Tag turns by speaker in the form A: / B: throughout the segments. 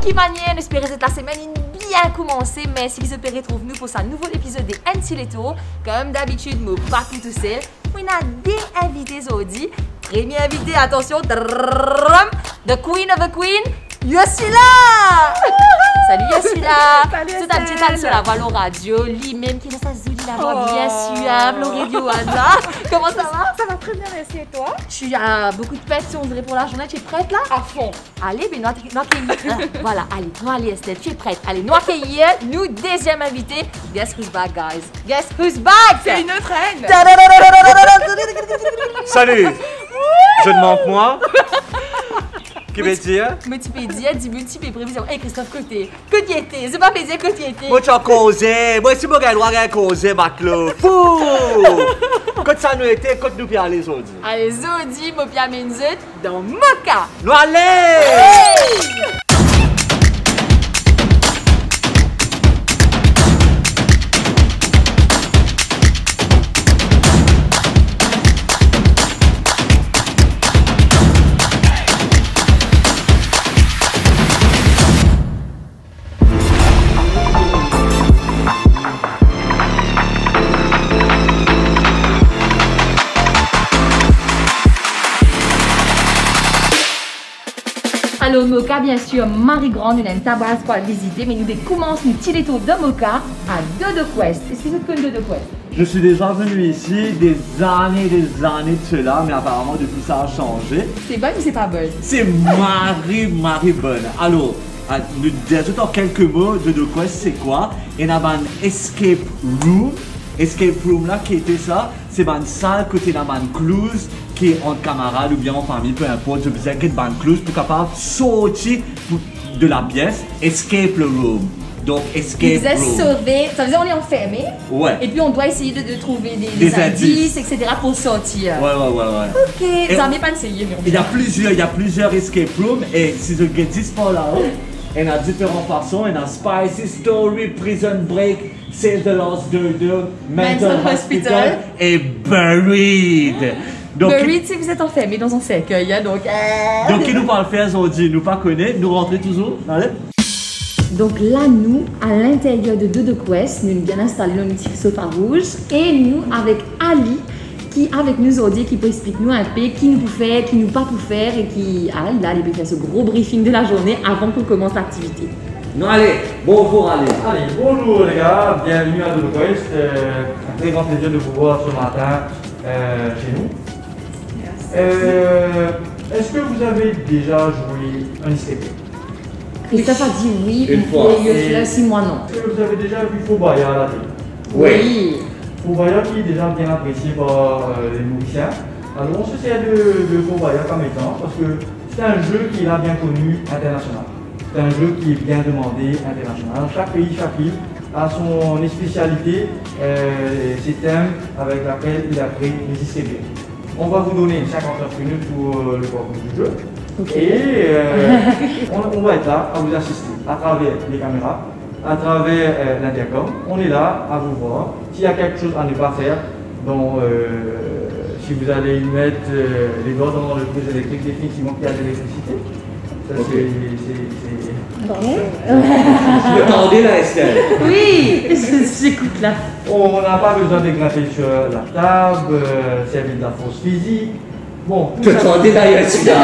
A: qui manière, j'espère que la semaine est bien commencée, mais si vous opérez, trouve-nous pour un nouveau épisode des Antiletto. Comme d'habitude, moi, pas tout seul. On a des invités aujourd'hui. Premier invité, attention, the Queen of the Queen, Yossila! Salut Yossila!
B: Salut
A: Tout un petit temps sur la voix au radio, lui-même qui est dans sa zone, la voix bien suave, le radio Anna. Comment ça va?
B: Ça va très bien, merci et toi?
A: Je suis à beaucoup de fêtes, on dirait pour la journée, tu es prête là?
B: À fond!
A: Allez, ben nous accueillir. Voilà, allez, nous allez Estelle, tu es prête? Allez, nous accueillir, nous deuxième invité. Guess who's back, guys? Guess who's back?
B: C'est une autre reine!
C: Salut! Je ne manque moi. Qui veut dire?
A: Multipédia dit multiple prévision. Hey Christophe, côté. Côté était. C'est pas plaisir, côté était.
C: Moi, tu as causé. Moi, si moi, j'ai le droit de causer, Maclo. Fou! Quand ça nous était, quand nous pierre les autres.
A: Allez, Zodi, moi, Pierre Menzut, dans Moka.
C: Nous allez!
A: Hey! Alors, Moka, bien sûr, Marie-Grande, nous n'avons pas pour visiter, mais nous commençons notre petit détour de Moka à Dodo Quest. Est-ce que vous connaissez Dodo Quest?
C: Je suis déjà venu ici des années de cela, mais apparemment depuis ça a changé.
A: C'est bon ou c'est pas bon?
C: C'est Marie bonne. Alors, nous disons en quelques mots de Quest, c'est quoi? Il y a un escape room. Escape room là, qui était ça? C'est une salle côté d'un close qui est entre camarades ou bien en famille, peu importe. Je faisais une close pour capable sortir de la pièce. Escape le room. Donc, escape room.
A: Vous êtes sauvé, ça veut dire on est enfermé.
C: Ouais.
A: Et puis on doit essayer de trouver des indices, etc. pour sortir.
C: Ouais.
A: Ok, vous n'avez pas essayé, mais
C: il y a plusieurs escape rooms et si je get 10 par là-haut, il y a différentes façons. Il y a Spicy Story, Prison Break, Save the Lost Dodo, Mental Hospital et Buried. Donc,
A: Buried, si vous êtes enfermé dans un cercueil, donc...
C: Donc, qui nous parle faire aujourd'hui, nous pas connaît, nous rentrons toujours. Allez.
A: Donc là, nous, à l'intérieur de Dodo Quest, nous sommes bien installés dans une petite sofa rouge et nous, avec Ali, qui avec nous aujourd'hui, qui peut expliquer nous un peu qui nous peut faire, qui nous pas peut faire et qui, là, il peut faire ce gros briefing de la journée avant qu'on commence l'activité.
C: Non, allez, bonjour, allez.
D: Allez, bonjour les gars, bienvenue à Dodo Quest. Un très grand plaisir de vous voir ce matin chez nous. Est-ce que vous avez déjà joué un escape game?
A: Christophe a dit oui,
C: Une fois.
A: et là, si moi non.
D: Est-ce que vous avez déjà vu Faux Boyard à la télé?
A: Oui.
D: Faux Boyard qui est déjà bien apprécié par les nourriciens. Alors on se sert de Faux Boyard comme exemple parce que c'est un jeu qui est là bien connu international. C'est un jeu qui est bien demandé international. Chaque pays, chaque île a son spécialité, ses thèmes avec lesquels il a créé les escape games. On va vous donner 59 minutes pour le parcours du jeu.
A: Okay.
D: Et on va être là à vous assister à travers les caméras, à travers l'intercom. On est là à vous voir. S'il y a quelque chose à ne pas faire, donc si vous allez mettre les doigts dans le prise électrique, définitivement qu'il y a de l'électricité. Ça
C: Attendez là, Estelle.
A: Oui, j'écoute là.
D: On n'a pas besoin de grimper sur la table, servir de la force physique. Bon, tout ça.
C: Attendez là, Estelle.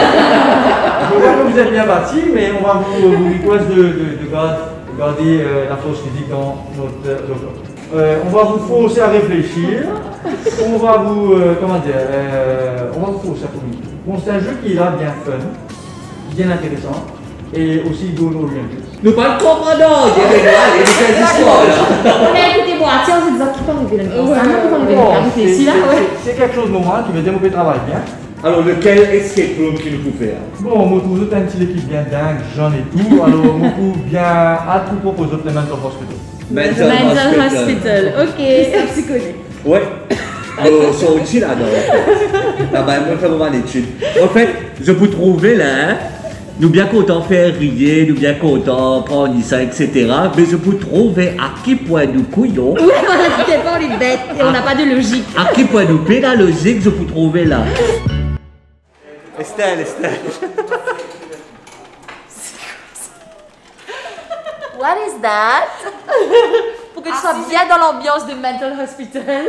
D: Je vois que vous êtes bien bâti, mais on va vous request de garder la force physique dans notre local. On va vous forcer à réfléchir. On va vous, on va vous forcer à communiquer. Bon, c'est un jeu qui est là bien fun, bien intéressant et aussi goal-oriented.
C: Nous pas le comprendre, il y a des histoires là.
A: Mais écoutez-moi, tiens, vous êtes qui peut arriver là.
D: C'est quelque chose de normal qui veut développer le travail bien.
C: Alors, lequel escape room qui nous peut faire?
D: Bon, moi, pour vous autres, un petit équipe bien dingue, j'en ai tout. Alors, moi, pour bien à tout proposer les Mental Hospital.
A: Mental Hospital, ok. Ça s'y connaît.
C: Ouais. Alors, sont aussi là-dedans. Là-bas, moi, je fais mon étude. En fait, je peux trouver là, hein, nous bien content faire rire, nous bien content prendre ça, etc. Mais je peux trouver à quel point nous couillons.
A: Oui, on a dit pas, on est bêtes et on n'a pas de logique.
C: À quel point nous pédagogiques, je peux trouver là. Estelle.
A: What is that? Pour que tu sois bien dans l'ambiance de mental hospital.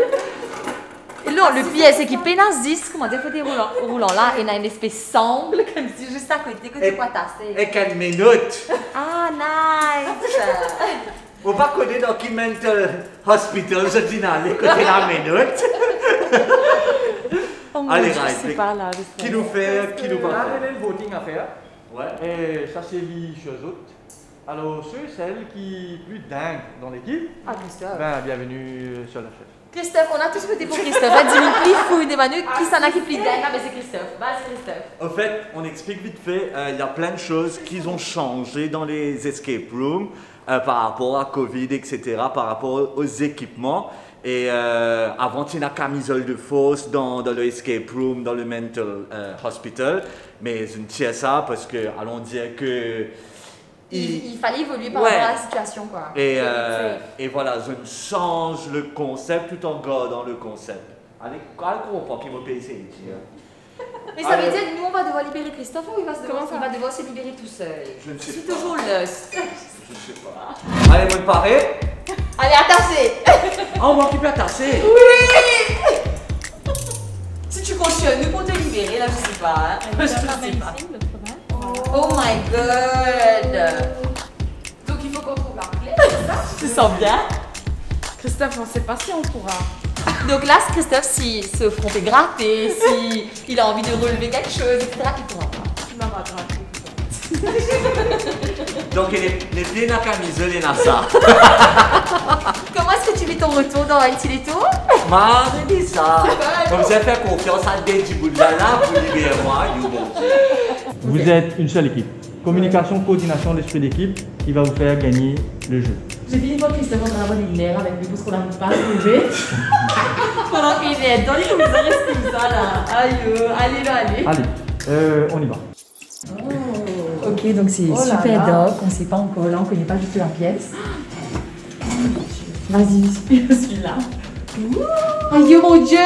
A: Et là, le pire, c'est qu'il pénance 10, comment dire, faut des roulants là, et il y a une espèce semble, comme si juste à côté, que tu peux tasser.
C: Et quelle minute!
A: Ah, nice!
C: On va connaître dans qui mental hospital, je dis d'aller côté la minute.
A: Oh,
C: allez,
A: je sais
C: Ryan,
A: pas là.
C: qui nous fait, qui nous va
D: Là,
C: faire?
D: il y a le voting à faire.
C: Ouais.
D: Et ça sévit chez eux autres. Alors, ceux et celles qui plus dingues dans l'équipe,
A: Ah, Christophe.
D: ben, bienvenue sur la fête.
A: Christophe, on a tous voté pour Christophe. Hein, dis-nous plus fou des Manu, qui s'en a qui plus dingue? Ah, mais c'est Christophe. Vas-y, Christophe.
C: En fait, on explique vite fait, il y a plein de choses qui ont changé dans les escape rooms par rapport à Covid, etc., par rapport aux équipements. Et avant, tu as une camisole de force dans le escape room, dans le mental hospital. Mais je ne tiens ça parce que, allons dire que...
A: Il fallait évoluer par rapport à la situation, quoi.
C: Et voilà, je change le concept tout en gardant le concept. Allez, comprends qui m'a payé c'est
A: Mais ça veut dire que nous, on va devoir libérer Christophe ou il va devoir se libérer tout seul?
C: Je ne sais
A: C'est
C: pas.
A: toujours lust.
C: Je ne sais pas. Allez, bonne parée.
A: Allez, attaché!
C: Ah, on va occuper à tasser.
A: Oui! Si tu cautionnes nous pour te libérer, là, je sais pas. Hein. Je sais pas. Oh my god!
B: Donc il faut qu'on trouve la clé, c'est ça?
A: Tu sens bien?
B: Christophe, on sait pas si on pourra.
A: Donc là, Christophe, s'il se fait gratter, s'il a envie de relever quelque chose, etc., il pourra pas.
B: Tu m'as rattrapé.
C: Donc, les pieds dans la camisole et dans ça.
A: Comment est-ce que tu vis ton retour dans Antileto?
C: Marre de ça. Comme ça, faire confiance à Deji Boudjala pour libérer moi, you bon Dieu.
D: Vous êtes une seule équipe. Communication, coordination, l'esprit d'équipe qui va vous faire gagner le jeu.
A: J'ai fini voir Christophe en train d'avoir une nerfs avec lui parce qu'on n'arrive pas à se lever. Pendant qu'il est dans les commissaires, reste comme ça là. Aïe, allez là, allez.
D: Allez, on y va.
A: Ok, donc c'est
B: Oh là
A: super
B: là.
A: dope, on sait pas encore là, on connaît pas du tout la pièce. Vas-y, je suis là. Aïe mon dieu,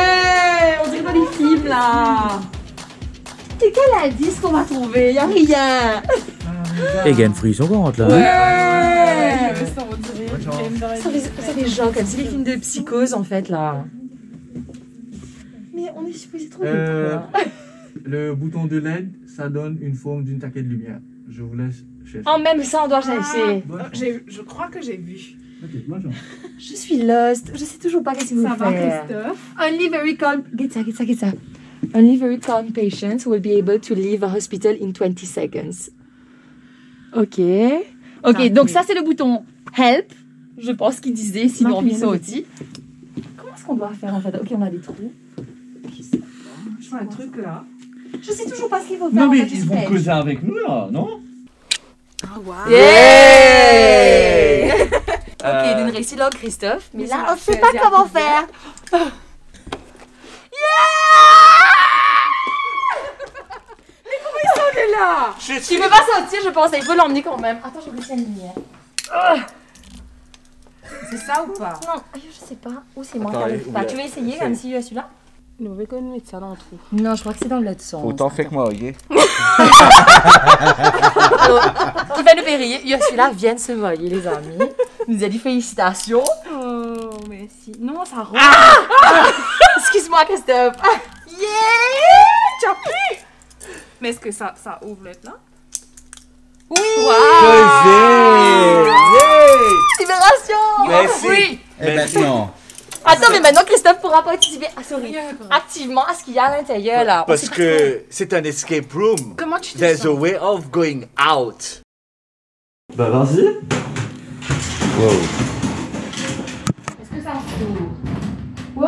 A: on dirait dans les films là. C'est quel indice qu'on va trouver? Y'a rien.
E: Et il y a une frisson qu'on rentre là.
B: Ouais, mais ça, on dirait une game de
A: Ça fait genre comme c'est les films de psychose en fait là. Mais on est supposé trouver quoi?
D: Le bouton de LED, ça donne une forme d'une taquette de lumière. Je vous laisse chercher.
A: En même ça on doit chercher.
D: Bonne chance.
B: Je crois que j'ai vu.
D: Ok, bonne chance.
A: Je suis lost, je sais toujours pas qu'est-ce que vous
B: Ça va,
A: faire.
B: Christophe?
A: Only very calm. Get ça. Only very calm patients will be able to leave a hospital in 20 seconds. Ok. Ok, donc ça c'est le bouton help. Je pense qu'il disait, sinon on vit ça aussi. Comment est-ce qu'on doit faire en fait? Ok, on a des trous.
B: Je vois un truc là.
A: Je sais toujours pas ce qu'il faut faire.
C: Non,
A: en
C: mais
A: fait,
C: ils vont causer avec nous là, non?
B: Ah, wow.
A: Yeah! Ok, d'une réussite là, Christophe. Mais là, on sait pas comment faire.
B: On est là!
A: Tu peux pas sortir, je pense. Il faut l'emmener quand même. Attends, je vais la lumière.
B: C'est ça ou pas?
A: Non, je sais pas. Où c'est moi qui
C: Attends,
A: arrive pas.
C: oublie.
A: Tu veux essayer comme si je suis là?
B: Nous, on va quand même mettre ça dans le trou.
A: Non, je crois que c'est dans l'autre sens.
C: Autant fait que moi, ok?
A: Alors, qui va nous périer? Celui-là vient de se marier, les amis. Il nous a dit félicitations.
B: Oh, merci. Non, ça rentre.
A: Excuse-moi, Christophe. Yeah!
B: Tu as pu! Mais est-ce que ça ouvre l'être là?
A: Oui!
C: Causé!
A: Libération!
C: Merci.
A: Oui!
E: Et maintenant,
A: Attends, mais maintenant Christophe pourra participer activement à ce qu'il y a à l'intérieur là.
C: Parce que c'est un escape room.
B: Comment tu te
C: There's a
B: sens?
C: way of going out.
D: Bah vas-y.
E: wow.
A: Est-ce que ça s'ouvre? Wow!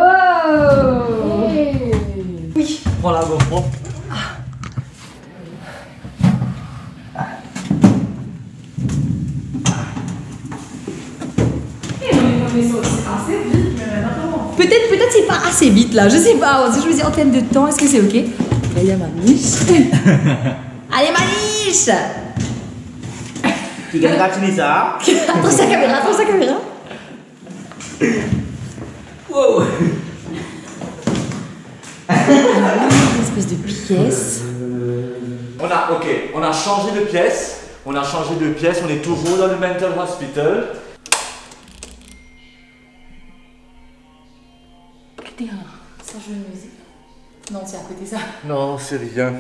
A: Oui.
D: Prends la GoPro.
A: Peut-être c'est pas assez vite là, je sais pas. Si je me dis en termes de temps, est-ce que c'est ok? Là, il y a ma niche. Allez, ma niche!
E: Tu gagnes ça?
A: Attends sa caméra, Wow! Une espèce de pièce.
C: On a changé de pièce On a changé de pièce, on est toujours dans le mental hospital.
A: Ça joue une musique. Non, c'est à côté ça.
C: Non, c'est rien.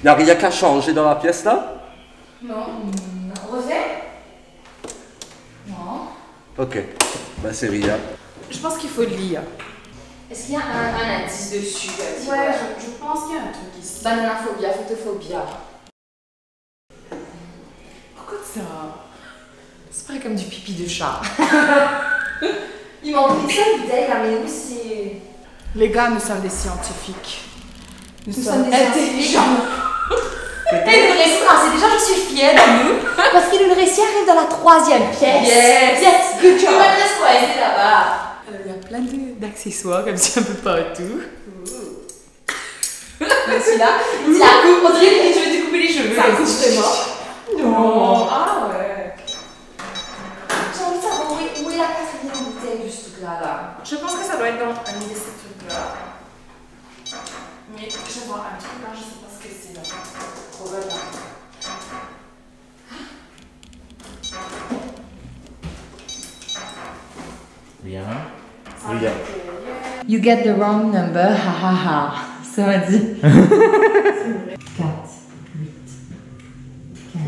C: Y a rien qu'à changer dans la pièce là?
A: Non. Refait? Non.
C: Ok, bah c'est rien.
B: Je pense qu'il faut le lire.
A: Est-ce qu'il y a un indice dessus?
B: Ouais, je pense qu'il y a un truc ici.
A: Bananaphobia, photophobia.
B: Pourquoi ça?
A: C'est pas comme du pipi de chat. Il m'a envoyé ça, bouteille là, mais où c'est.
B: Les gars, nous sommes des scientifiques. Nous
A: Nous
B: sommes
A: sommes des
B: intelligents.
A: Et le récit, c'est déjà, je suis fière de nous. Parce que le récit arrive dans la 3e pièce. Yes, good job. On laisse quoi, c'est là-bas.
B: Il y a plein d'accessoires comme ça un peu partout.
A: Mais celui-là, il la coupe, on dirait que je vais te couper les cheveux.
B: Ça coupe vraiment.
A: Non.
B: Ah ouais.
A: J'ai envie de savoir où est la 4e bouteille de ce truc-là.
B: Je pense que ça doit être dans un de ces trucs-là. Mais je vois un truc là, je sais pas ce que c'est là.
A: Probablement.
E: Bien.
C: Rien.
A: You get the wrong number, ha ha ha. Ça m'a dit. 4, 8,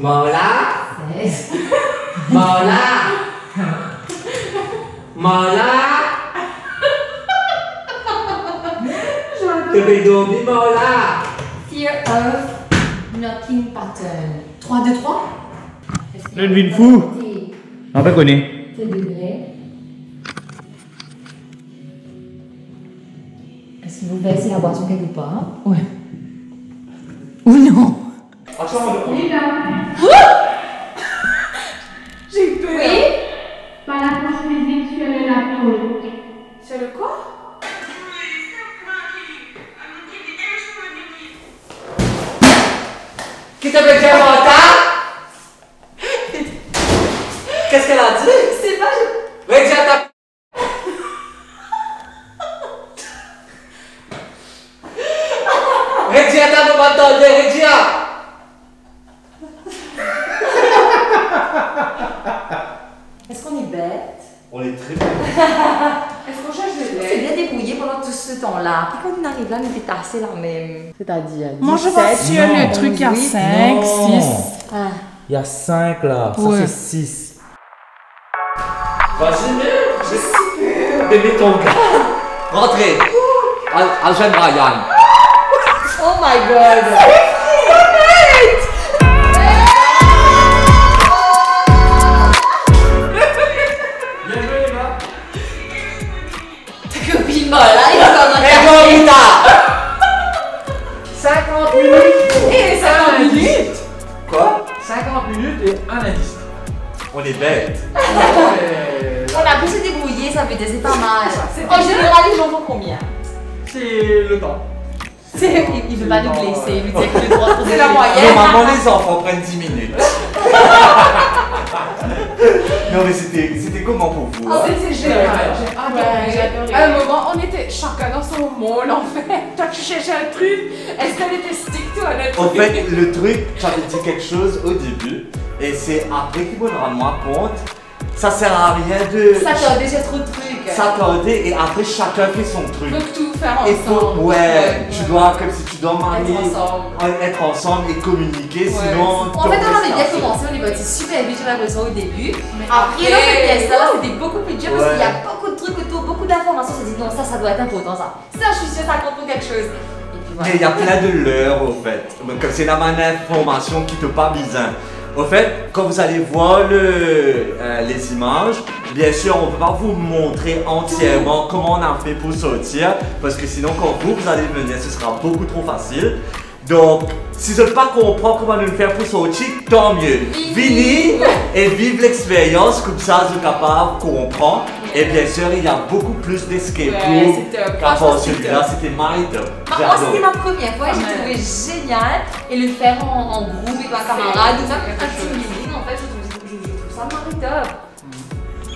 F: Mola,
A: 16.
F: Mola, Mola. Tu veux dormir, Mola?
A: Fear of knocking pattern. 3, 2, 3.
E: Le devine fou. On pas connaît.
A: Quel degré? Est-ce que vous baissez la boisson quelque part? Ouais. Ou non?
B: J'ai eu peur.
A: Oui?
G: Par la proximité sexuelle et la peau.
B: C'est le quoi?
F: Qui t'a fait faire mon temps? Qu'est-ce qu'elle a dit?
A: Je sais pas,
F: Regia ta... Regia ta maman t'entendait, Regia!
A: Est-ce qu'on est bête?
C: On est très bien.
B: Est-ce qu'on cherche de
A: On s'est bien débrouillé pendant tout ce temps-là. Puis quand on arrive là, on était tassés là même. C'est-à-dire.
B: Moi, je vois sur le truc, il y a 5, 6.
A: Ah.
E: Il y a 5 là.
B: Ouais.
E: Ça c'est 6.
C: Vas-y, bébé ton gars. Rentrez. Algène Ryan.
A: Oh my god!
C: Bien joué, les gars.
A: Ta copine là, il va encore dans le
F: Et
A: quartier.
F: Rita! 50 minutes!
B: Et 50 minutes!
C: Quoi? 50 minutes et un indice. On est bêtes.
A: On a pu se débrouiller, ça veut dire c'est pas mal. En général, les gens font combien?
D: C'est le temps.
A: Il veut pas nous blesser, il veut dire que le droit
B: C'est la moyenne.
C: Normalement, les enfants prennent 10 minutes. Non, mais c'était comment pour vous? hein?
B: C'est génial. J'ai adoré.
A: j'ai adoré.
B: À un moment, on était chacun dans son monde en fait. Toi, tu cherchais un truc. Est-ce qu'elle était stick to un autre
C: En
B: truc?
C: fait, le truc, j'avais dit quelque chose au début, et c'est après qu'il me rendre compte, ça sert à rien de
A: Ça t'as déjà trop de trucs.
C: s'accorder, et après chacun fait son truc.
B: Faut tout faire
C: Il
B: ensemble.
C: faut, ouais, tu dois, comme si tu dois marier,
A: Être ensemble.
C: être ensemble et communiquer,
B: Ouais.
C: sinon.
A: En fait, on avait bien
C: commencé.
A: commencé, on est parti super vite, j'ai l'impression au début.
B: Mais
A: Après, dans cette pièce-là, c'était beaucoup plus dur parce
C: Ouais.
A: qu'il y a beaucoup de trucs autour, beaucoup d'informations. On s'est dit non, ça doit être important ça. Ça, je suis sûre, ça compte pour quelque chose. Et puis voilà.
C: Mais il y a plein de leurres au fait. Comme c'est la manne information qui te parle bizarre. Au fait, quand vous allez voir les images, bien sûr, on ne peut pas vous montrer entièrement comment on a fait pour sortir, parce que sinon, quand vous allez venir, ce sera beaucoup trop facile. Donc, si vous ne pas comprendre comment nous faire pour sortir, tant mieux. Venez et vive l'expérience, comme ça, vous êtes capable de comprendre. Et bien sûr, il y a beaucoup plus d'escape
A: Ouais,
C: room
A: c'est top.
C: qu'à
A: Franchement,
C: part
A: c'est
C: celui-là,
A: top.
C: c'était my top.
A: Moi, c'était ma première fois, j'ai
B: Ouais.
A: trouvé génial. Et le faire en groupe et pas camarade, ou même un petit meeting, en fait, je trouve ça marrant top.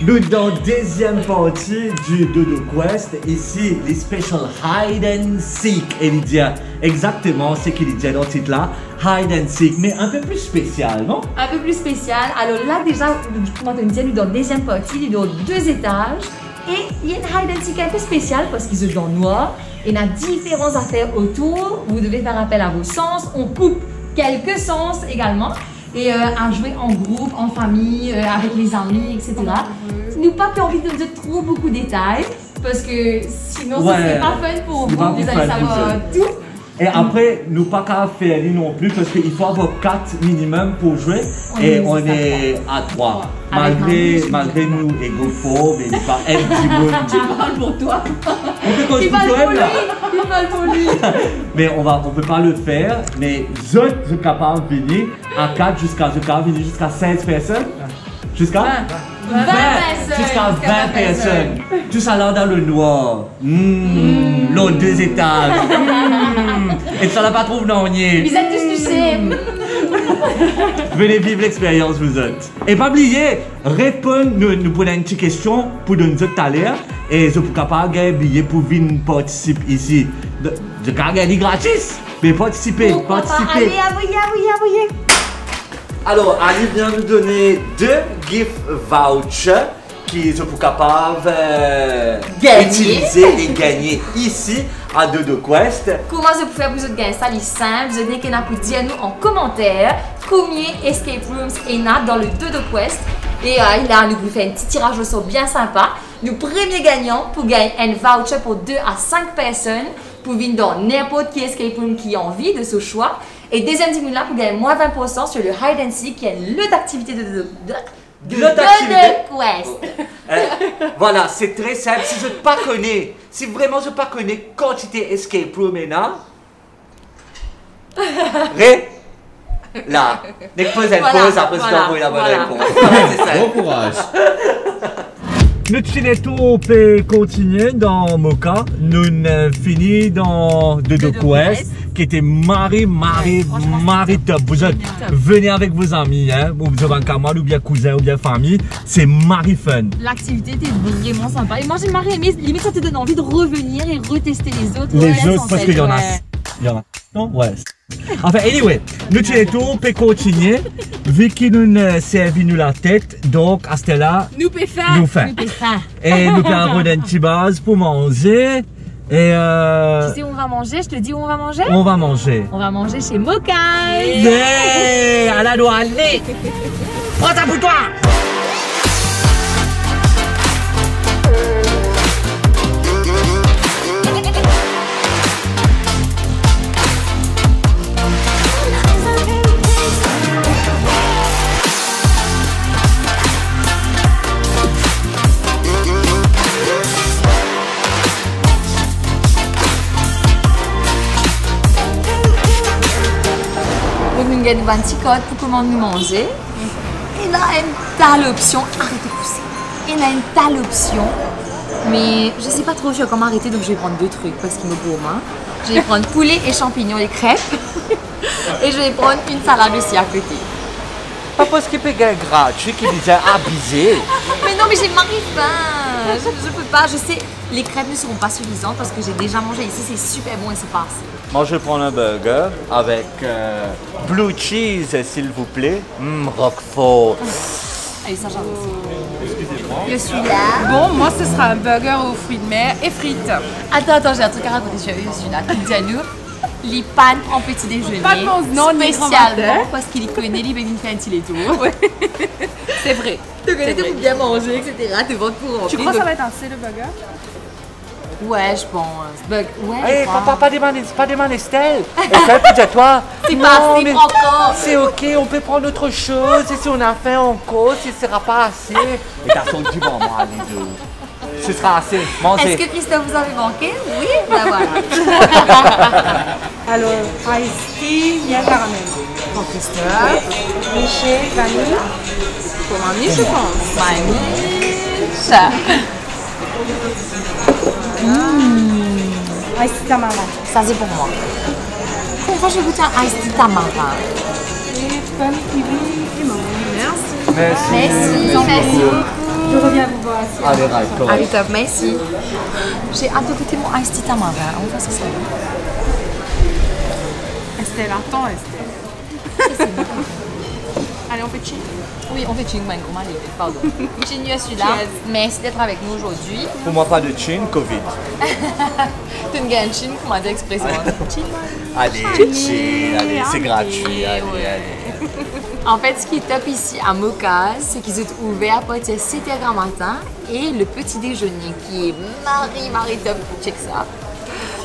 C: Nous dans la deuxième partie du Dodo Quest, ici les special hide and seek. Et il dit exactement ce qu'il dit dans le titre là, hide and seek, mais un peu plus spécial, non?
A: Un peu plus spécial. Alors là déjà, comment on dit, nous dans la deuxième partie, nous dans 2 étages. Et il y a une hide and seek un peu spéciale parce qu'ils sont dans le noir. Il y a différentes affaires autour. Vous devez faire appel à vos sens. On coupe quelques sens également. Et à jouer en groupe, en famille, avec les amis, etc. Nous pas envie de dire trop beaucoup de détails parce que sinon ce serait pas fun pour vous. Vous allez savoir tout.
C: Et après, nous pas qu'à faire non plus parce qu'il faut avoir 4 minimum pour jouer et on est à 3. Malgré nous, égophobes, et pas être du monde.
A: Il parle pour toi.
C: On peut construire quand même là.
A: Il parle pour lui.
C: Mais on peut pas le faire. Mais je suis capable de venir à 4 jusqu'à 16 personnes. Jusqu'à
A: 20 personnes.
C: Jusqu'à 20 personnes. Tout ça là dans le noir. L'autre 2 étages. Et ça n'a pas trop non.
A: Vous êtes tous touchés.
C: Venez vivre l'expérience, vous êtes. Et pas oublier, répondre, nous prenons une petite question pour nous tout à l'heure. Et je suis capable de gagner un billet pour venir participer ici. Je peux gagner gratis, mais participer.
A: Allez, envoyez.
C: Alors, Ali vient nous donner 2 gift vouchers qui je suis capable d'utiliser et gagner ici à Dodo Quest.
A: Comment vous pouvez faire pour vous gagner ça? C'est simple. Vous n'avez qu'à dire nous en commentaire combien escape rooms il y a dans le Dodo Quest. Et là, nous vous fait un petit tirage au sort bien sympa. Nous premier gagnant pour gagner un voucher pour 2 à 5 personnes pour venir dans n'importe quel escape room qui a envie de ce choix. Et deuxième team là pour gagner moins 20% sur le hide and seek qui est l'autre activité de Dodo Quest.
C: Voilà, c'est très simple. Si je ne pas connais, si vraiment je ne pas connais quantité escape room maintenant, là, dès que pose elle pose, après je dois la bonne réponse. Voilà, c'est ça.
E: Bon courage.
C: Notre filetto peut continuer dans Mocha. Nous finissons dans Dodo Quest, qui était Marie top. Vous êtes, venez avec vos amis, hein, ou vous avez un camarade, ou bien cousin, ou bien famille. C'est Marie fun.
A: L'activité était vraiment sympa. Et moi j'ai marre aimé, limite ça te donne envie de revenir et retester les autres.
C: Les autres, parce qu'il y en a. Il y en a. Non? Ouais. Enfin, anyway, nous filetto peut continuer. Vu qu'il nous servi nous la tête, donc à ce là,
A: nous pouvons faire.
C: Et nous pouvons avoir une petite base pour manger. Et
A: tu sais où on va manger? Je te dis où on va manger?
C: On va manger.
A: On va manger chez Mokai.
C: Yeah! À la doigt, allez! Prends ta pour toi!
A: Nous avons un petit code pour comment nous manger. Il a une telle option. Arrêtez de pousser. Il a une telle option. Mais je sais pas trop, je vais comment arrêter, donc je vais prendre 2 trucs parce qu'il me gourme. Hein. Je vais prendre poulet et champignons et crêpes. Et je vais prendre une salade aussi à côté.
C: Pas parce qu'il peut gagner gratuit qu'il est abusé.
A: Mais non, mais j'ai marre faim. Je peux pas, je sais, les crêpes ne seront pas suffisantes parce que j'ai déjà mangé ici, c'est super bon et c'est pas assez.
C: Moi, je vais prendre un burger avec blue cheese, s'il vous plaît. Roquefort.
A: Allez, ça j'avoue. Excusez-moi. Je suis là.
B: Bon, moi, ce sera un burger aux fruits de mer et frites.
A: Attends, j'ai un truc à raconter. Je suis là. Dis à nous, les pannes en petit déjeuner.
B: Pas de bon, non,
A: spécialement parce qu'il connaît les bénines fancy et tout.
B: C'est vrai.
A: Tu connais, tu peux bien manger, etc. Tu vas pour remplir.
B: Tu crois que ça va être assez le burger?
A: Ouais, je pense. Ouais,
C: Hey, pas demander Estelle. Estelle, puis toi.
A: C'est pas assez encore.
C: C'est ok, on peut prendre autre chose. Et si on a faim, on cause. Ce sera pas assez. Et t'as son petit bon moi, les deux. Ce sera assez. Mangez.
A: Est-ce que Christophe vous avez manqué? Oui, ben voilà.
B: Alors, ice tea, il y a caramel.
A: Pour Christophe.
B: Milkshake, vanille. Pour mamie, je pense.
A: Ça.
B: Ice tea tamarin.
A: Ça, c'est pour moi. Enfin, je vais goûter un ice tea tamarin.
B: Et pomme, kiwi et mangue. Merci.
C: Merci.
A: Merci beaucoup.
G: Je reviens vous voir.
C: Allez, right, correct.
A: Allez, top, merci. J'ai hâte de goûter mon iced tea tamarin. On va faire ça.
B: Estelle, attends, Estelle. Allez, on fait chill.
A: Oui, on fait ching man, comment les pardon. Continue à celui-là. Merci d'être avec nous aujourd'hui.
C: Pour moi, pas de chin, Covid.
A: Tu une gagne chin, comment dire expression?
C: Allez, chin, allez, c'est gratuit. Allez, allez.
A: En fait, ce qui est top ici à Mocha, c'est qu'ils sont ouverts à partir de 7h matin et le petit déjeuner qui est Marie top. Check ça.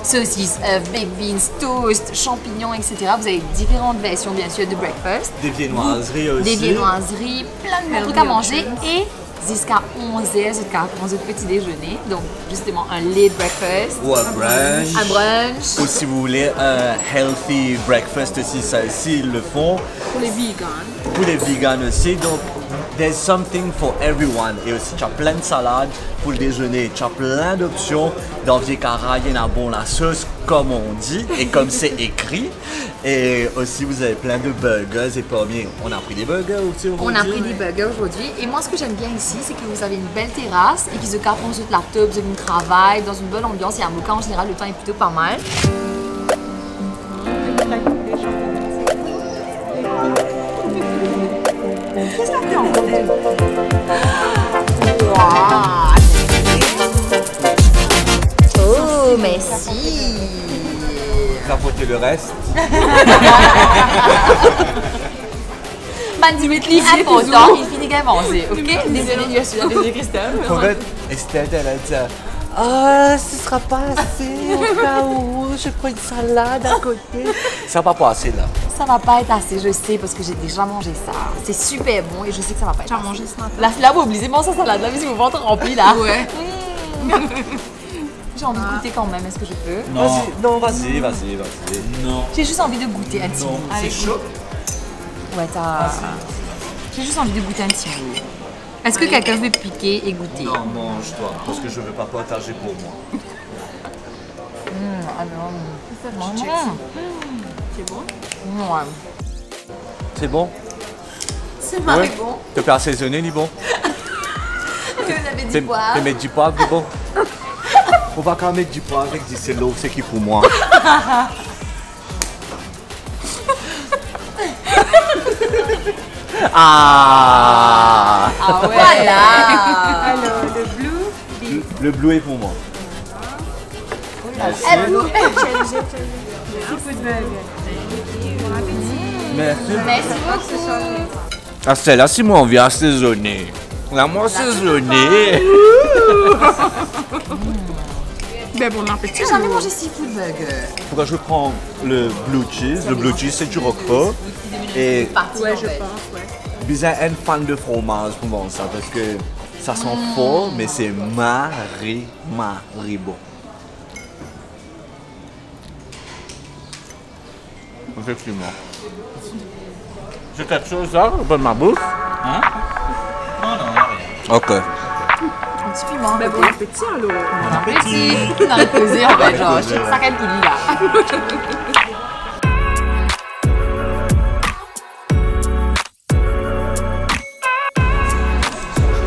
A: Saucisses, œufs, baked beans, toast, champignons, etc. Vous avez différentes versions, bien sûr, de breakfast.
C: Des viennoiseries aussi.
A: Des viennoiseries, plein de bons trucs à manger et jusqu'à 11h, jusqu'à 11h de petit déjeuner. Donc, justement, un late breakfast.
C: Ou un brunch.
A: Un brunch.
C: Ou si vous voulez un healthy breakfast aussi, ça aussi, ils le font.
B: Pour les vegans.
C: Pour les vegans aussi, donc there's something for everyone. Et aussi, tu as plein de salades pour le déjeuner. Tu as plein d'options. Dans Viecara, il y en a bon la sauce, comme on dit, et comme c'est écrit. Et aussi, vous avez plein de burgers et pommiers. On a pris des burgers aussi aujourd'hui.
A: On a pris des burgers aujourd'hui. Et moi, ce que j'aime bien ici, c'est que vous avez une belle terrasse et qu'ils se capent sur la table, vous avez une travail, dans une bonne ambiance. Et à Mocha, en général, le temps est plutôt pas mal.
B: Qu'est-ce que t'as encore?
A: Oh, merci.
C: Rapporter le reste.
A: Mandimitli, important, il finit qu'à manger, ok? Désolée, je suis là, désolée, Christophe.
C: En fait, Estelle, elle a dit ah, ce sera pas assez au cas où je prends une salade à côté. Ça va pas assez là.
A: Ça va pas être assez, je sais, parce que j'ai déjà mangé ça. C'est super bon et je sais que ça va pas être
B: Tu as
A: assez.
B: mangé ce matin?
A: Là, vous oubliez bon ça salade, là, mais si vous ventre rempli là.
B: Ouais.
A: J'ai envie de goûter quand même, est-ce que je peux?
C: Vas-y, non, vas-y. Non.
A: J'ai juste envie de goûter un petit bout.
C: C'est chaud.
A: Ouais, t'as. J'ai juste envie de goûter un petit bout. Est-ce que quelqu'un veut piquer et goûter?
C: Non, mange-toi, parce que je veux pas partager pour moi.
B: C'est bon?
A: Ouais.
C: C'est bon?
A: C'est pas
C: Ouais.
A: bon.
C: Tu peux assaisonner, ni bon?
A: Vous avez dit
C: Tu
A: quoi?
C: peux mettre du poivre, ni bon? On va quand même mettre du poivre avec du sel, c'est qui pour moi? Ah!
A: Ah ouais. Voilà.
B: Alors, le blue.
C: Le bleu est pour moi. Merci.
B: Seafood burger.
C: Merci.
A: Merci beaucoup.
C: Ah, celle-là, si moi on vient assaisonner. Là, moi, assaisonner.
B: Ben bon appétit.
A: J'ai jamais mangé seafood burger.
C: Pourquoi je prends le blue cheese? Le blue cheese, c'est du roquefort. Et
B: Ouais, je pense, ouais.
C: bizarre, un fan de fromage pour moi, ça, parce que ça sent fort, mais c'est maré bon. Effectivement. J'ai quelque chose là, dans ma bouche?
E: Hein? Non, non, rien.
C: Ok.
A: Un petit piment.
B: Ben bon appétit alors.
A: Bon appétit. Dans le pesé, en fait, genre, je sais ça qu'elle poulie là.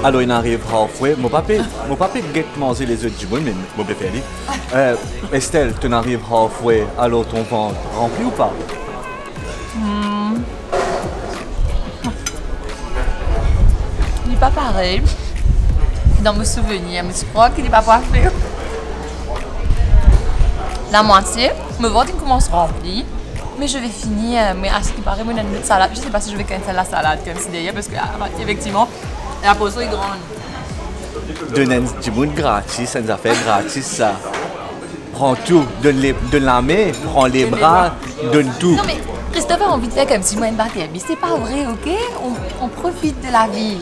C: Alors, il arrive halfway. Mon papa get manger les œufs du monde, mais mon papa dit. Estelle, tu arrives halfway, alors ton ventre rempli ou pas?
A: Il n'est pas pareil. Dans mes souvenirs, mais je crois qu'il n'est pas parfait. La moitié, mon ventre il commence rempli. Mais je vais finir, mais à ce qui paraît, moi, une autre salade. Je ne sais pas si je vais canceller la salade comme c'est derrière, parce que effectivement, la portion est grande.
C: Donne un petit bout de gratis, ça nous a fait gratis ça. Prends tout, donne la main, prends les bras, donne tout.
A: Non mais Christophe a envie de faire comme si moi une bataille, mais c'est pas vrai, ok? On profite de la vie.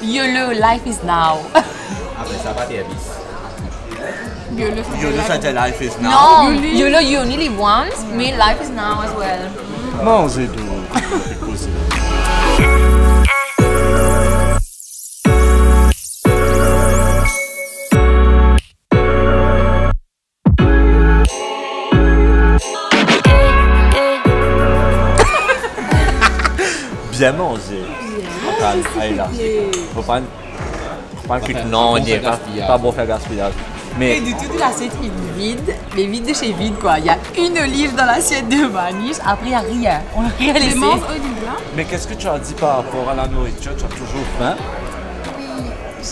A: YOLO, life is now.
E: Après ça va, t'es habillé.
C: You know that life is now.
A: Non, YOLO, you only live once, mais life is now as well.
C: Mangez tout. Bien manger. Allez là. Faut prendre. pas le critique. Non, on n'y est pas. Pas bon faire gaspillage. Mais
A: Et du tout de l'assiette est vide, mais vide de chez vide quoi. Il y a une olive dans l'assiette de Manish, après il n'y a rien. On n'a rien laissé.
C: Mais qu'est-ce que tu as dit par rapport à la nourriture? Tu as toujours faim?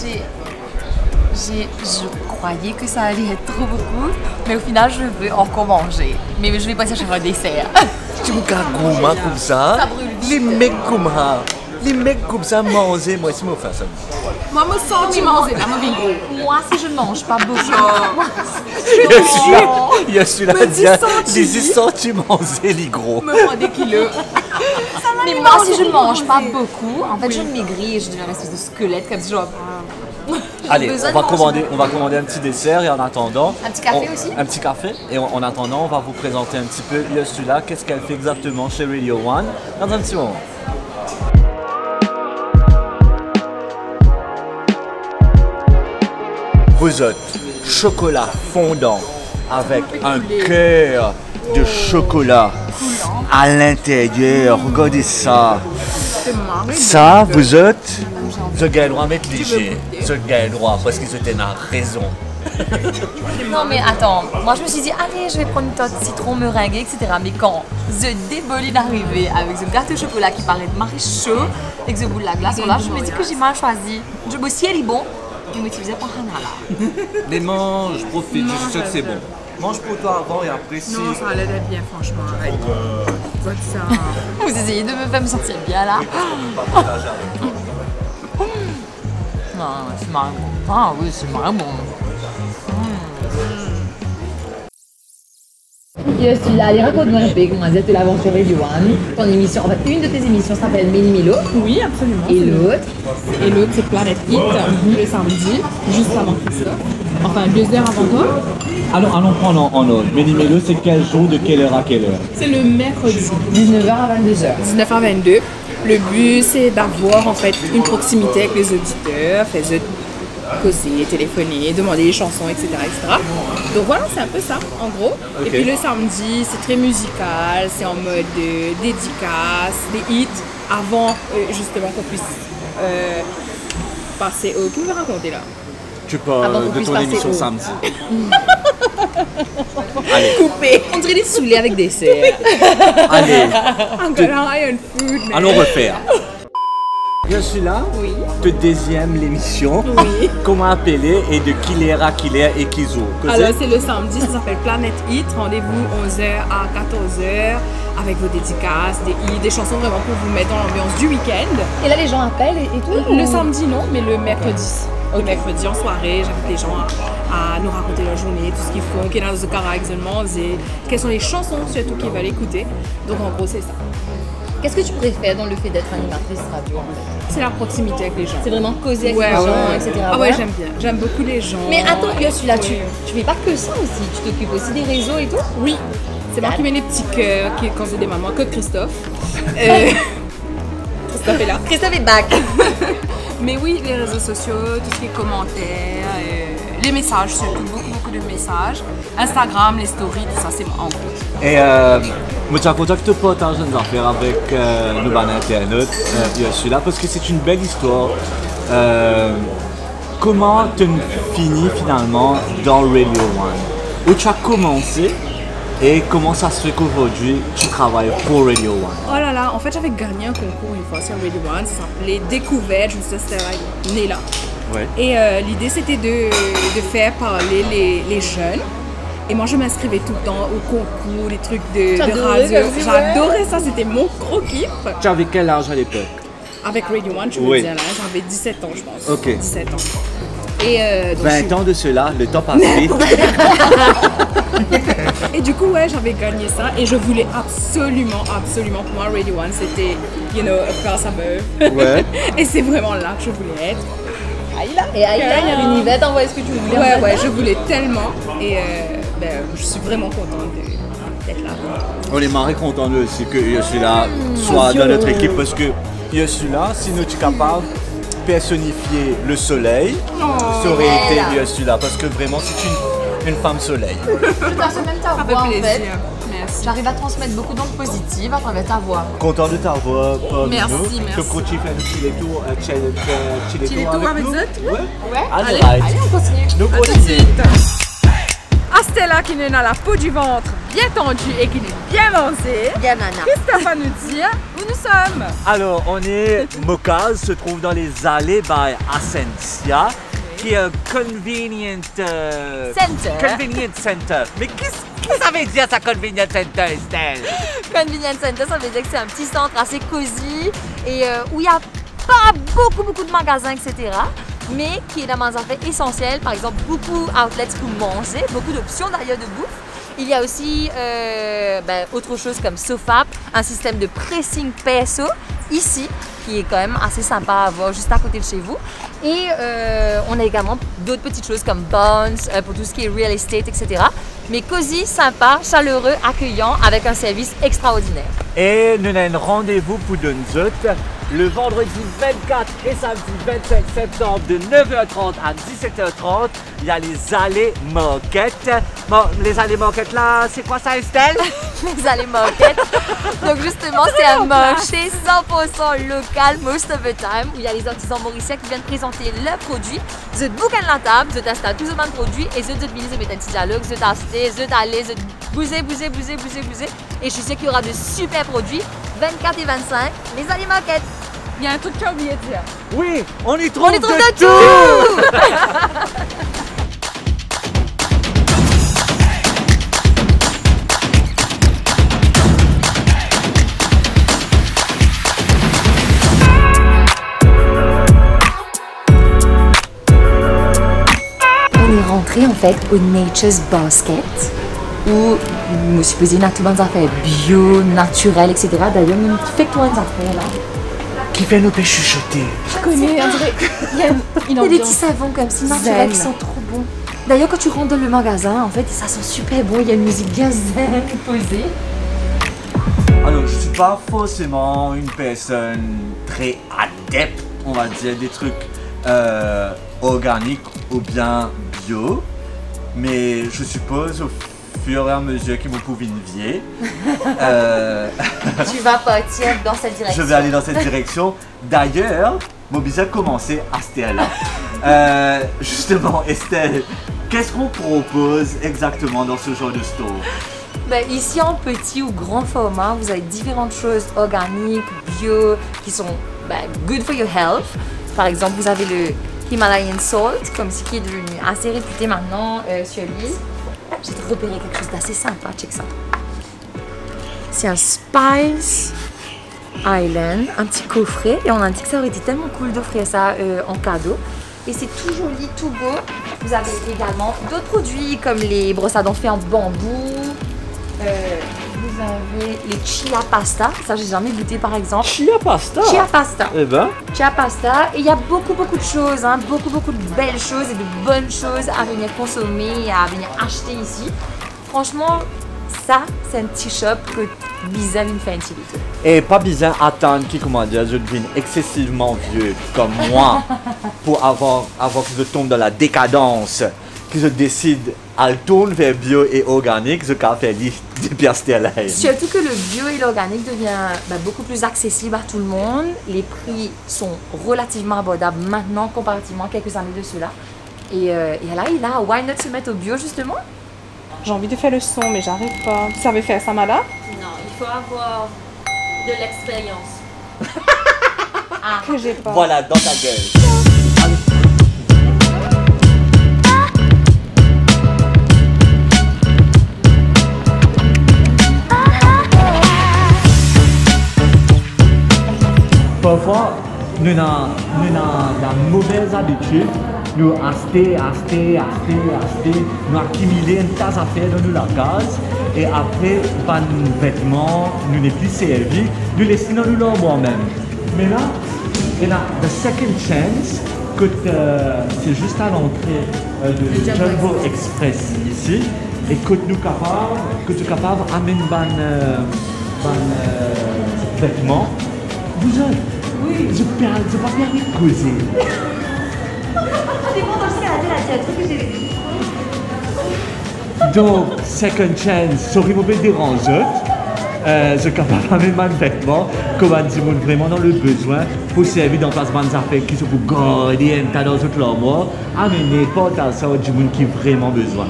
A: Oui, je croyais que ça allait être trop beaucoup, mais au final je veux encore manger. Mais je vais pas chercher un dessert.
C: Tu me caches gourmand comme ça?
A: Ça brûle vite.
C: Les mecs comme ça. Les mecs comme ça manger, moi aussi, me fais ça.
B: Moi, me sens tu manges là, moi, gros.
A: Moi, si je ne mange pas beaucoup,
C: Il y a celui-là dit les 10 tu manger les gros.
B: Me prends des kilos.
A: mais moi, si je ne mange pas beaucoup, en fait, je maigris et je deviens une espèce de squelette comme si genre.
C: Allez, on va commander un petit dessert et en attendant...
A: Un petit café aussi?
C: Un petit café. Et en attendant, on va vous présenter un petit peu celui-là, qu'est-ce qu'elle fait exactement chez Radio One dans un petit moment. Vous êtes chocolat fondant avec un cœur de chocolat à l'intérieur. Regardez ça. Ça, vous êtes... Ce gars droit à mettre léger. Ce gars droit parce qu'ils étaient dans raison.
A: Non mais attends, moi je me suis dit allez je vais prendre une tarte citron meringuée etc. Mais quand je débolis d'arriver avec ce gâteau au chocolat qui paraît de marrer chaud et que je boule la glace, là je me dis que j'ai mal choisi. Je me suis dit bon, je me disais pas Hannah là.
C: Mais mange, profite, je sais que c'est bon. Mange pour toi avant et après si...
B: Non, ça allait être bien, franchement. Arrête. Va ça.
A: Vous essayez de me faire me sentir bien là. Non, c'est marrant. Ah oui, c'est marrant bon. Je suis là, allez raconte-moi un peu comment c'est l'aventure Radio One. Ton émission, en fait, une de tes émissions s'appelle Méli Mélo.
B: Oui, absolument.
A: Et l'autre?
B: Et l'autre, c'est Planète Hit, le samedi, juste avant Christophe. Enfin, 2 heures avant toi.
C: Allons prendre en ordre. Méli Mélo, c'est quel jour, de quelle heure à quelle heure?
B: C'est le mercredi.
A: 19h à 22h.
B: 19 à 22. Le but, c'est d'avoir en fait une proximité avec les auditeurs, faire causer, téléphoner, demander des chansons, etc., etc. Donc voilà, c'est un peu ça, en gros.
C: Okay.
B: Et puis le samedi, c'est très musical, c'est en mode dédicace, des hits, avant justement qu'on puisse passer au... Qu'est-ce que vous racontez là?
C: Tu parles de ton émission samedi.
B: Allez. Coupé.
A: On dirait des saoulés avec des serres.
C: Allez.
B: I'm gonna iron food, man.
C: Allons refaire. Je suis là.
B: Oui.
C: De deuxième l'émission.
B: Oui.
C: Comment appeler et de Killer à Killer et Kizo.
B: Alors c'est le samedi, ça s'appelle Planète Hit. Rendez-vous 11h à 14h avec vos dédicaces, des hits, des chansons vraiment pour vous mettre dans l'ambiance du week-end.
A: Et là les gens appellent et tout?
B: Le samedi non, mais le mercredi. Le mercredi en soirée, j'invite les gens à nous raconter leur journée, tout ce qu'ils font, quel est le caractère exactement, et quelles sont les chansons surtout qu'ils veulent écouter. Donc en gros c'est ça.
A: Qu'est-ce que tu préfères dans le fait d'être animatrice radio en fait?
B: C'est la proximité avec les gens.
A: C'est vraiment causer avec
B: Ouais,
A: les gens,
B: ouais.
A: etc.
B: Ah ouais, j'aime bien. J'aime beaucoup les gens.
A: Mais attends, yo, celui-là,
B: Ouais.
A: tu fais pas que ça aussi, tu t'occupes aussi des réseaux et tout?
B: Oui, c'est moi qui mets les petits cœurs quand c'est des mamans, que Christophe. Christophe est là.
A: Christophe est back.
B: Mais oui, les réseaux sociaux, tout ce qui est commentaires, les messages, surtout beaucoup de messages. Instagram, les stories, tout ça, c'est moi en gros.
C: Et moi, tu as content que tu partages des affaires avec le ban internet. Je suis là parce que c'est une belle histoire. Comment tu finis finalement dans Radio One? Où tu as commencé et comment ça se fait qu'aujourd'hui tu travailles pour Radio One?
B: Oh là là, en fait j'avais gagné un concours une fois sur Radio One, ça s'appelait Découverte, je me suis née là.
C: Ouais.
B: Et l'idée c'était de faire parler les jeunes. Et moi je m'inscrivais tout le temps au concours, les trucs de radio. J'adorais ça, c'était mon gros kiff.
C: Tu avais quel âge à l'époque?
B: Avec Radio One, je veux dire là, j'avais 17 ans je pense.
C: Ok.
B: 17 ans. Et donc,
C: 20 ans de cela, le temps passe vite.
B: Et du coup, ouais, j'avais gagné ça et je voulais absolument, pour moi, Radio One, c'était, you know, a class above.
C: Ouais.
B: Et c'est vraiment là que je voulais être. Aïla.
A: Et Aïla, l'univers t'envoie ce que tu voulais.
B: Ouais, ouais, je voulais tellement et je suis vraiment contente d'être là.
C: On est marré content aussi que je suis là, soit dans notre équipe, parce que je suis là, si nous sommes capables de personnifier le soleil, ça aurait été je suis là, parce que vraiment c'est une femme soleil.
A: Je t'assure même ta
B: Ça fait
A: voix en fait.
B: plaisir. Merci.
A: J'arrive à transmettre beaucoup d'ondes positives à travers ta voix.
C: Content de t'avoir parmi
B: Merci,
C: nous.
B: merci.
C: Que Coachy fait un petit tour,
B: Petit tour avec
C: nous.
B: vous?
C: Ouais.
A: Ouais.
C: Allez,
A: Allez, on continue.
C: nous
B: À tout de
C: continuons.
B: suite. Astella qui est dans la peau du ventre bien tendue et qui est bien lancée.
A: Bien, Nana.
B: Christophe va nous dire où nous sommes.
C: Alors, on est Mokaz, se trouve dans les allées by Ascensia, qui est un convenient center. Mais qu'est-ce que ça veut dire ça, convenient center, Estelle?
A: Convenience Center, ça veut dire que c'est un petit centre assez cosy et où il n'y a pas beaucoup de magasins, etc. Mais qui est dans un affaire essentiel, par exemple beaucoup d'outlets pour manger, beaucoup d'options d'ailleurs de bouffe. Il y a aussi autre chose comme Sofap, un système de pressing PSO ici, qui est quand même assez sympa à avoir juste à côté de chez vous. Et on a également d'autres petites choses comme Bonds, pour tout ce qui est real estate, etc. Mais cosy, sympa, chaleureux, accueillant, avec un service extraordinaire.
C: Et nous avons un rendez-vous pour nous autres le vendredi 24 et samedi 25 septembre de 9h30 à 17h30. Il y a les allées market. Bon, les allées market là, c'est quoi ça, Estelle?
A: Les allées market. Donc justement, c'est un marché 100% local most of the time où il y a les artisans mauriciens qui viennent présenter leurs produits. Vous êtes bouquin la table, vous êtes installé tous les mêmes produits et vous êtes venus mettre un petit dialogue, vous êtes acheté, vous êtes allé, vous êtes bouser. Et je suis sûre qu'il y aura de super produits 24 et 25, les allées market.
B: Il y a un truc que j'ai oublié de dire.
C: Oui, on y trouve,
A: de
C: tout.
A: On est rentré en fait au Nature's Basket où je me suis posé une tout dans affaires bio, naturelles, etc. D'ailleurs, même fait toi une affaire là.
C: Qui fait nous chuchoter.
B: Je connais, on dirait. Il y a une
A: Il y a des petits
B: ambiance.
A: savons comme ça, naturels, qui
B: Zen.
A: sont trop bons. D'ailleurs, quand tu rentres dans le magasin, en fait, ça sent super bon. Il y a une musique bien zen posée.
C: Alors, je suis pas forcément une personne très adepte, on va dire, des trucs organiques ou bien bio. Mais je suppose au fur et à mesure que vous pouvez vieillir,
A: Tu vas partir dans cette
C: je
A: direction.
C: vais aller dans cette direction. D'ailleurs, mon business a commencé à Stella. Justement, Estelle, qu'est-ce qu'on propose exactement dans ce genre de store?
A: Ben, ici, en petit ou grand format, vous avez différentes choses organiques, bio, qui sont good for your health. Par exemple, vous avez le Himalayan Salt, comme ce qui est devenu assez réputé maintenant sur l'île. J'ai repéré quelque chose d'assez sympa, check ça. C'est un Spice Island, un petit coffret, et on a dit que ça aurait été tellement cool d'offrir ça en cadeau. Et c'est tout joli, tout beau. Vous avez également d'autres produits comme les brosses à dents faites en bambou. Vous avez les chia pasta, ça j'ai jamais goûté par exemple.
C: Chia pasta.
A: Chia pasta.
C: Eh ben,
A: Chia pasta. Et il y a beaucoup de choses, hein, beaucoup de belles choses et de bonnes choses à venir consommer et à venir acheter ici. Franchement, ça c'est un petit shop que Bizarre une fait utilité.
C: et pas besoin d'attendre que, comment dire, je devienne excessivement vieux comme moi pour avoir que je tombe dans la décadence, que je décide à tourner vers bio et organique, je peux faire des pièces sterling.
A: Surtout que le bio et l'organique devient beaucoup plus accessible à tout le monde. Les prix sont relativement abordables maintenant comparativement à quelques années de cela. Et là, why not se mettre au bio justement?
B: J'ai envie de faire le son, mais j'arrive pas. Tu savais faire ça, Mala?
A: Non, il faut avoir de l'expérience.
B: Que j'ai pas.
C: Voilà, dans ta gueule. Parfois, nous avons la mauvaise habitude, nous acheter, nous accumuler une tas d'affaires dans la case, et après, pas de vêtements, nous n'est plus servi, nous laissons dans nous moi-même. Mais là, il y a the second chance que c'est juste à l'entrée de Jumbo Express ici, et que tu es capable d'amener des vêtements. Vous êtes? Oui. Je peux pas bien les causer. Donc, second chance, sorry, vous pouvez déranger. Je suis capable de mettre mes vêtements, comme on dit, vraiment dans le besoin, pour servir dans place de affaires qui sont pour garder un tas d'autres mort, amener n'importe ça du monde qui a vraiment besoin.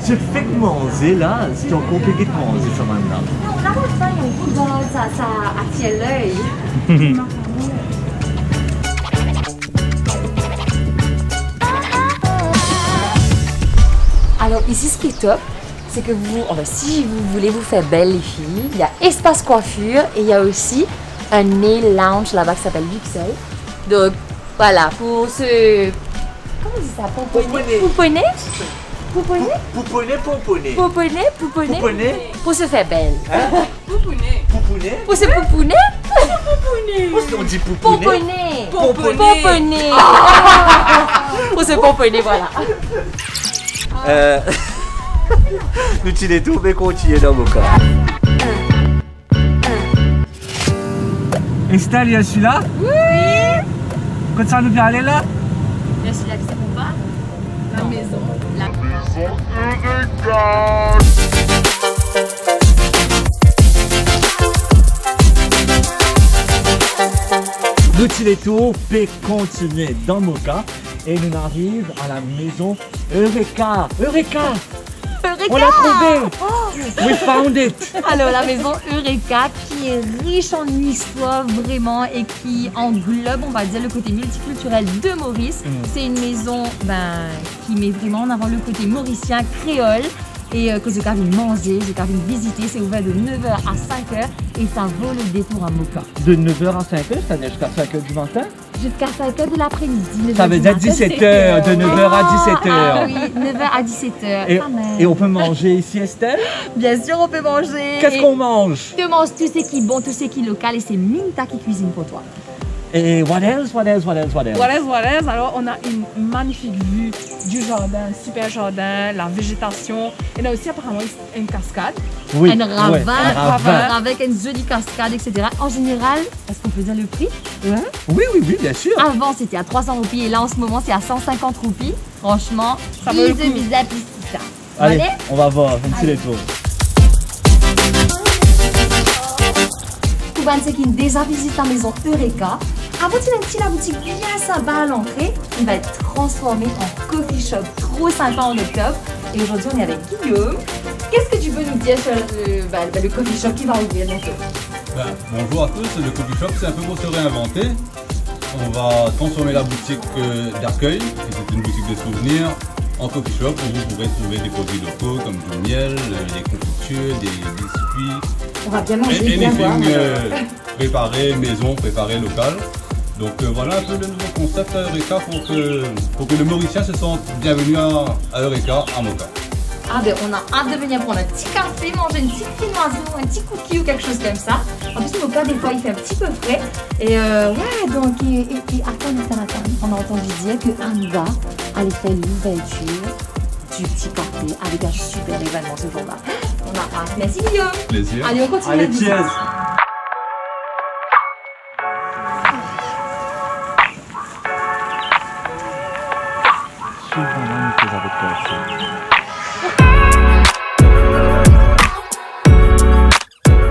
C: Ce fait que manger là, c'est compliqué de manger ça maintenant.
A: Non, on a pas faim, on coupe dans ça attire l'œil. Alors ici, ce qui est top, c'est que si vous voulez vous faire belle les filles, il y a espace coiffure et il y a aussi un nail lounge là-bas qui s'appelle Luxel. Donc voilà, pour ce... Comment on dit ça? Pouponner? Pouponner? Pour se faire belle.
C: Hein? Pouponner?
A: Pour se pouponner?
C: On dit pouponner?
A: Pomponner. Pour se pomponner, voilà.
C: Nous tirons tout, mais continuez dans mon cas. Estelle, il y a celui-là? Oui! Quand ça nous vient aller là?
A: Il y a celui-là qui c'est pour pas? La maison.
C: Nous tirons tout, mais continuer dans mon cas. Et nous arrivons à la maison Eureka! Eureka! On l'a trouvé! We found it!
A: Alors, la maison Eureka, qui est riche en histoire vraiment et qui englobe, on va dire, le côté multiculturel de Maurice. C'est une maison qui met vraiment en avant le côté mauricien, créole. Et que je viens manger, je viens visiter. C'est ouvert de 9h à 5h et ça vaut le détour à Moka.
C: De 9h à 5h, c'est-à-dire jusqu'à 5h du matin?
A: Jusqu'à 5h de l'après-midi.
C: Ça veut dire 17h, de 9h à 17h.
A: Ah oui, 9h à 17h.
C: Et on peut manger ici, Estelle?
A: Bien sûr, on peut manger.
C: Qu'est-ce qu'on mange?
A: Tu manges tout ce qui est bon, tout ce qui est local et c'est Minta qui cuisine pour toi.
C: Et what else?
B: Alors, on a une magnifique vue du jardin, super jardin, la végétation. Et on a aussi apparemment une cascade.
C: Oui,
A: un ravin, avec une jolie cascade, etc. En général, est-ce qu'on peut dire le prix?
C: Oui, bien sûr.
A: Avant, c'était à 300 roupies et là, en ce moment, c'est à 150 roupies. Franchement,
B: ça vaut le coup.
C: Allez, on va voir, un petit détour.
A: Pour ceux qui déjà visitent la maison Eureka, avant de la boutique bien sympa à l'entrée, il va être transformé en coffee shop trop sympa en octobre. Et aujourd'hui, on est avec Guillaume. Qu'est-ce que tu peux nous dire sur le coffee shop qui va ouvrir bientôt?
H: Bonjour à tous, le coffee shop c'est un peu pour se réinventer. On va transformer la boutique d'accueil, qui est une boutique de souvenirs, en coffee shop où vous pourrez trouver des produits locaux comme du miel, des confitures, des biscuits.
A: On va bien manger,
H: et
A: bien boire.
H: Préparés maison, préparés local. Donc voilà un peu le nouveau concept à Eureka pour que le Mauricien se sente bienvenu à Eureka, à Moka.
A: Ah ben on a hâte de venir prendre un petit café, manger une petite viennoiserie ou un petit cookie ou quelque chose comme ça. En plus Moka des fois il fait un petit peu frais. Et ouais donc attends, on a entendu dire que Anga allait faire l'ouverture du petit café avec un super événement ce jour-là. On a hâte. Merci Guillaume.
H: Plaisir.
A: Allez on continue.
C: Allez, cheers.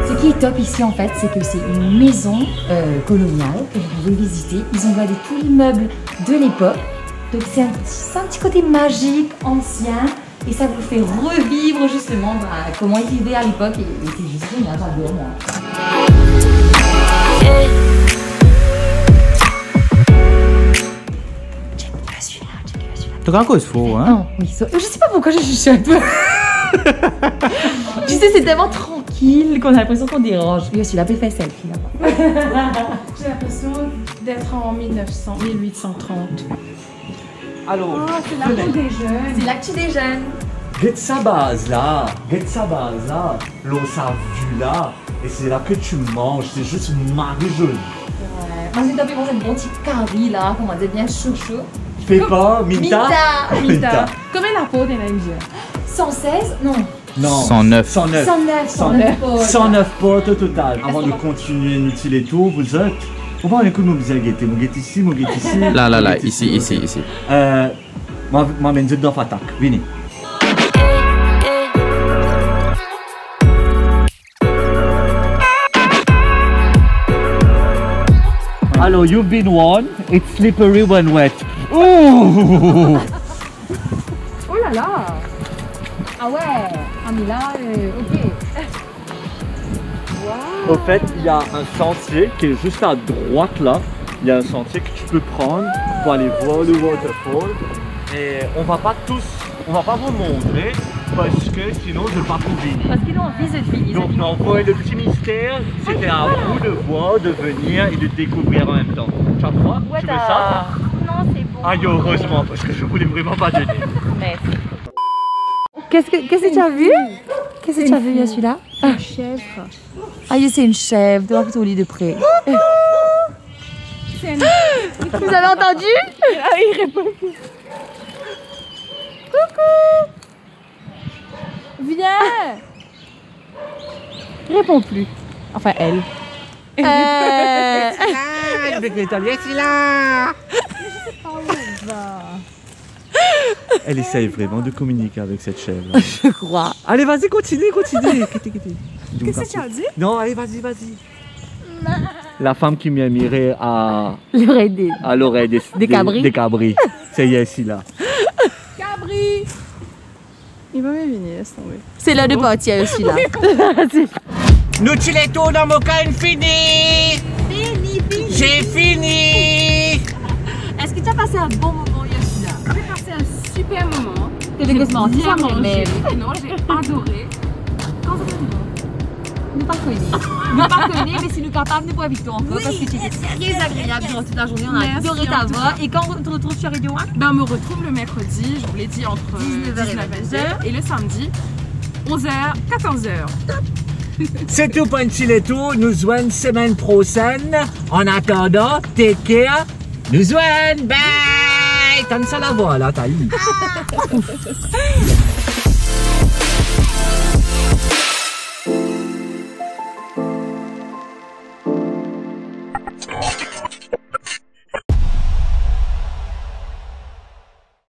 A: Ce qui est top ici en fait, c'est que c'est une maison coloniale que vous pouvez visiter. Ils ont gardé tous les meubles de l'époque. Donc c'est un petit côté magique, ancien. Et ça vous fait revivre justement comment ils vivaient à l'époque. Et c'est juste génial, j'adore moi.
E: Tu as cause faux, hein?
A: Non, oui, je sais pas pourquoi je chuchote. Tu sais, c'est tellement tranquille qu'on a l'impression qu'on dérange. Oui, aussi, la paix fait selfie là-bas.
B: J'ai l'impression d'être en 1830.
C: Alors,
B: c'est la cour des jeunes.
A: C'est là que tu déjeunes.
C: get sa base là, l'eau, sa vue là, et c'est là que tu manges, c'est juste marie-jaune.
A: Ouais. Moi, j'ai tapé manger un bon petit curry là, comment dire, bien chaud.
C: Fais pas, Minta?
B: Minta. Combien la peau des mêmes yeux?
A: 116? Non.
C: Non.
E: 109.
C: 109 potes au total. Avant de continuer inutile et tout, vous êtes. Pourquoi on écoute mon bizarre guetter? Mon guette ici, mon guette ici.
E: Là, ici.
C: Moi, je vais dans Fatak. Venez. Alors, you've been warned. It's slippery when wet. Ouh!
A: Oh là là. Ah ouais. Ah mais là, ok.
C: Au fait, il y a un sentier qui est juste à droite là. Il y a un sentier que tu peux prendre pour aller voir le waterfall. Et on va pas vous montrer parce que sinon je ne vais pas vous venir.
A: Parce qu'ils ont visite.
C: Donc non, le petit mystère, c'était à vous de voir, de venir et de découvrir en même temps. Tu as droit?
A: Ouais,
C: Tu veux ça?
A: Non, c'est bon.
C: Aïe, heureusement, parce que je voulais vraiment pas donner.
A: Merci. Qu'est-ce que tu as vu? Qu'est-ce que tu as vu, il y a celui-là?
B: Une chèvre.
A: Ah, c'est une chèvre. Tu vas plutôt au lit de près. Vous avez entendu?
B: Ah, il répond plus.
A: Coucou. Viens.
B: Il répond plus. Enfin, elle.
C: Elle essaye vraiment de communiquer avec cette chèvre.
A: Je crois.
C: Allez, vas-y, continue.
B: Qu'est-ce que tu as dit?
C: Non, allez, vas-y. La femme qui m'a miré à l'oreille des cabris. C'est ici là.
B: Cabri. Il va même venir, laisse tomber.
A: C'est l'heure de partir aussi là.
F: Nous tu les tours dans mon cas fini. J'ai fini.
A: Est-ce que tu as passé un bon moment ici là?
B: J'ai passé un super moment.
A: T'es dégoûtement,
B: J'ai bien
A: ça
B: mangé.
A: mais
B: Non, j'ai adoré. Quand ça fait
A: nous pas connus, mais si nous capables, nous pouvons éviter encore parce que tu étais très agréable durant toute la journée. On a
B: Merci,
A: adoré ta voix. Et quand on te retrouve sur Radio 1?
B: Ben, on me retrouve le mercredi, je vous l'ai dit, entre
A: 19h et
B: 19h et le samedi, 11h, 14h.
F: C'est tout pour Antiletto. Nous voyons semaine prochaine. En attendant, take care. Nous voyons. Bye. T'as ça la voix là, t'as eu.